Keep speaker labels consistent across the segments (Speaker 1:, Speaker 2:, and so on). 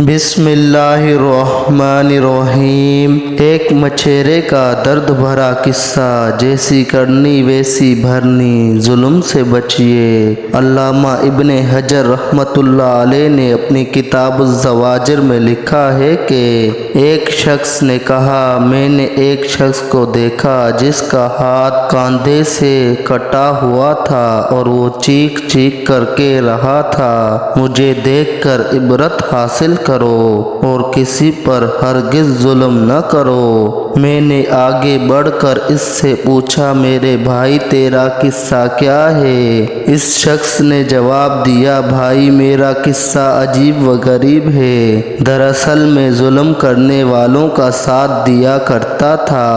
Speaker 1: بسم اللہ الرحمن الرحیم۔ ایک مچھیرے کا درد بھرا قصہ، جیسی کرنی ویسی بھرنی، ظلم سے بچیے۔ علامہ ابن حجر رحمۃ اللہ علیہ نے اپنی کتاب الزواجر میں لکھا ہے کہ ایک شخص نے کہا، میں نے ایک شخص کو دیکھا جس کا ہاتھ کاندھے سے کٹا ہوا تھا اور وہ چیخ چیخ کر کے رہا تھا، مجھے دیکھ کر عبرت حاصل کرو اور کسی پر ہرگز ظلم نہ کرو۔ میں نے آگے بڑھ کر اس سے پوچھا، میرے بھائی تیرا قصہ کیا ہے؟ اس شخص نے جواب دیا، بھائی میرا قصہ عجیب و غریب ہے۔ دراصل میں ظلم کرنے والوں کا ساتھ دیا کرتا تھا۔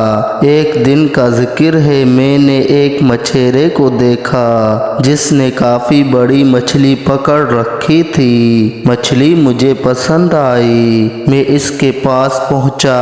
Speaker 1: ایک دن کا ذکر ہے، میں نے ایک مچھیرے کو دیکھا جس نے کافی بڑی مچھلی پکڑ رکھی تھی۔ مچھلی مجھے پسند آئی۔ میں اس کے پاس پہنچا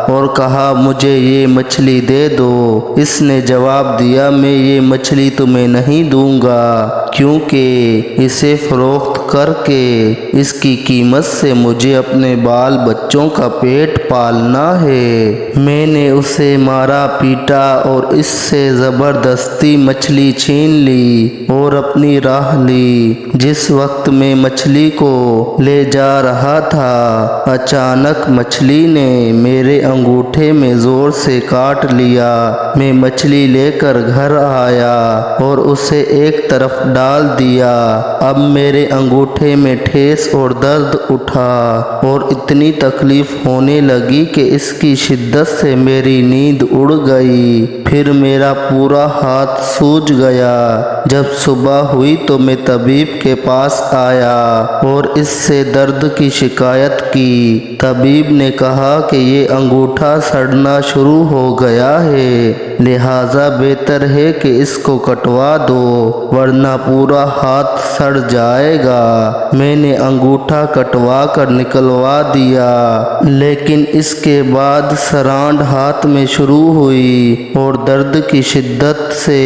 Speaker 1: اور کہا، مجھے یہ مچھلی دے دو۔ اس نے جواب دیا، میں یہ مچھلی تمہیں نہیں دوں گا، کیونکہ اسے فروخت کر کے اس کی قیمت سے مجھے اپنے بال بچوں کا پیٹ پالنا ہے۔ میں نے اسے مارا پیٹا اور اس سے زبردستی مچھلی چھین لی اور اپنی راہ لی۔ جس وقت میں مچھلی کو لے جا رہا تھا، اچانک مچھلی نے میرے انگوٹھے میں زور سے کاٹ لیا۔ میں مچھلی لے کر گھر آیا اور اسے ایک طرف ڈال دیا۔ اب میرے انگوٹھے میں ٹھیس اور درد اٹھا اور اتنی تکلیف ہونے لگی کہ اس کی شدت سے میری نیند اڑ گئی۔ پھر میرا پورا ہاتھ سوج گیا۔ جب صبح ہوئی تو میں طبیب کے پاس آیا اور اس سے درد کی شکایت کی۔ طبیب نے کہا کہ یہ انگوٹھا سڑنا شروع ہو گیا ہے، لہٰذا بہتر ہے کہ اس کو کٹوا دو، ورنہ پورا ہاتھ سڑ جائے گا۔ میں نے انگوٹھا کٹوا کر نکلوا دیا، لیکن اس کے بعد سرانڈ ہاتھ میں شروع ہوئی اور درد کی شدت سے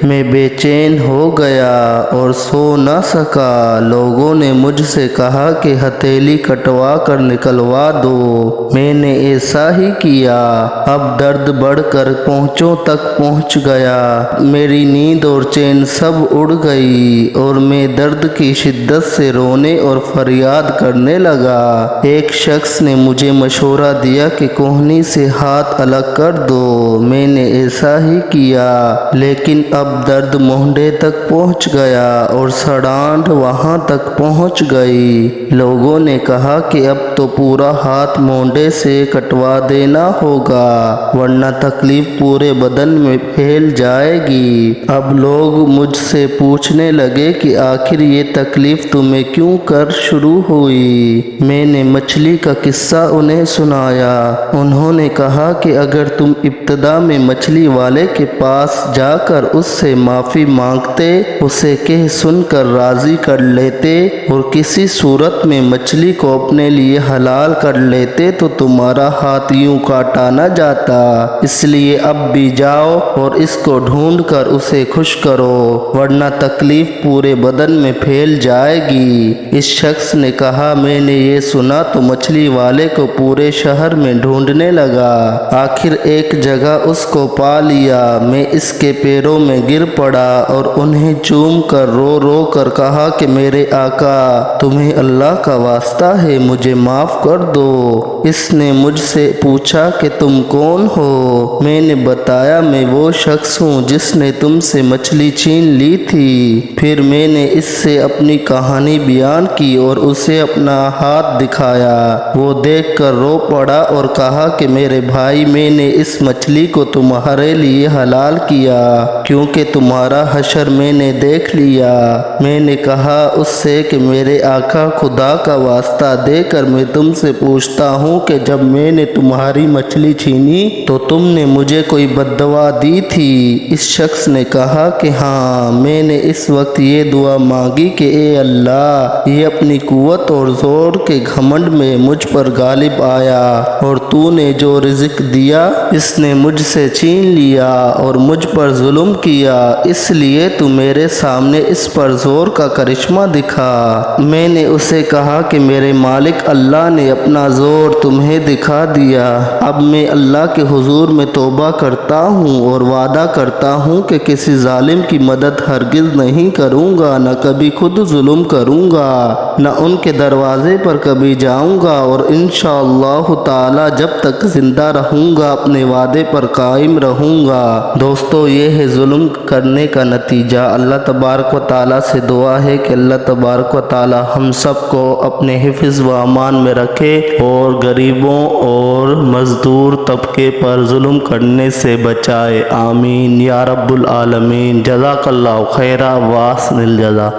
Speaker 1: میں بے چین ہو گیا اور سو نہ سکا۔ لوگوں نے مجھ سے کہا کہ ہتھیلی کٹوا کر نکلوا دو۔ میں نے ایسا ہی کیا۔ اب درد بڑھ کر پونچھوں تک پہنچ گیا۔ میری نیند اور چین سب اڑ گئی اور میں درد کی شدت سے رونے اور فریاد کرنے لگا۔ ایک شخص نے مجھے مشورہ دیا کہ کوہنی سے ہاتھ الگ کر دو۔ میں نے ایسا ہی کیا، لیکن اب درد مونڈے تک پہنچ گیا اور سڑانڈ وہاں تک پہنچ گئی۔ لوگوں نے کہا کہ اب تو پورا ہاتھ مونڈے سے کٹوا دینا ہوگا، ورنہ تکلیف پورے بدن میں پھیل جائے گی۔ اب لوگ مجھ سے پوچھنے لگے کہ آخر یہ تکلیف تمہیں کیوں کر شروع ہوئی؟ میں نے مچھلی کا قصہ انہیں سنایا۔ انہوں نے کہا کہ اگر تم ابتدا میں مچھلی والے کے پاس جا کر اس سے معافی مانگتے، اسے کہہ سن کر راضی کر لیتے اور کسی صورت میں مچھلی کو اپنے لیے حلال کر لیتے تو تمہارا ہاتھ یوں کاٹا نہ جاتا۔ اس لیے اب بھی جاؤ اور اس کو ڈھونڈ کر اسے خوش کرو، ورنہ تکلیف پورے بدن میں پھیل جائے گی۔ اس شخص نے کہا، میں نے یہ سنا تو مچھلی والے کو پورے شہر میں ڈھونڈنے لگا۔ آخر ایک جگہ اس کو پا لیا۔ میں اس کے پیروں میں گر پڑا اور انہیں چوم کر رو رو کر کہا کہ میرے آقا، تمہیں اللہ کا واسطہ ہے، مجھے معاف کر دو۔ اس نے مجھ سے پوچھا کہ تم کون ہو؟ میں نے بتایا، میں وہ شخص ہوں جس نے تم سے مچھلی چھین لی تھی۔ پھر میں نے اس سے اپنی کہانی بیان کی اور اسے اپنا ہاتھ دکھایا۔ وہ دیکھ کر رو پڑا اور کہا کہ میرے بھائی، میں نے اس مچھلی کو تمہارے لیے حلال کیا، کیونکہ تمہارا حشر میں نے دیکھ لیا۔ میں نے کہا اس سے کہ میرے آقا، خدا کا واسطہ دے کر میں تم سے پوچھتا ہوں کہ جب میں نے تمہاری مچھلی چھینی تو تم نے مجھے کوئی بد دعا دی تھی؟ اس شخص نے کہا کہ ہاں، میں نے اس وقت یہ دعا مانگی کہ اے اللہ، یہ اپنی قوت اور زور کے گھمنڈ میں مجھ پر غالب آیا اور تو نے جو رزق دیا اس نے مجھ سے چھین چھین لیا اور مجھ پر ظلم کیا، اس لیے تو میرے سامنے اس پر زور کا کرشمہ دکھا۔ میں نے اسے کہا کہ میرے مالک اللہ نے اپنا زور تمہیں دکھا دیا، اب میں اللہ کے حضور میں توبہ کرتا ہوں اور وعدہ کرتا ہوں کہ کسی ظالم کی مدد ہرگز نہیں کروں گا، نہ کبھی خود ظلم کروں گا، نہ ان کے دروازے پر کبھی جاؤں گا، اور انشاءاللہ تعالی جب تک زندہ رہوں گا اپنے وعدے پر قائم رہوں گا۔ دوستو، یہ ہے ظلم کرنے کا نتیجہ۔ اللہ تبارک و تعالی سے دعا ہے کہ اللہ تبارک و تعالی ہم سب کو اپنے حفظ و امان میں رکھے اور غریبوں اور مزدور طبقے پر ظلم کرنے سے بچائے۔ آمین یا رب العالمین۔ جزاک اللہ خیرا واحسن الجزا۔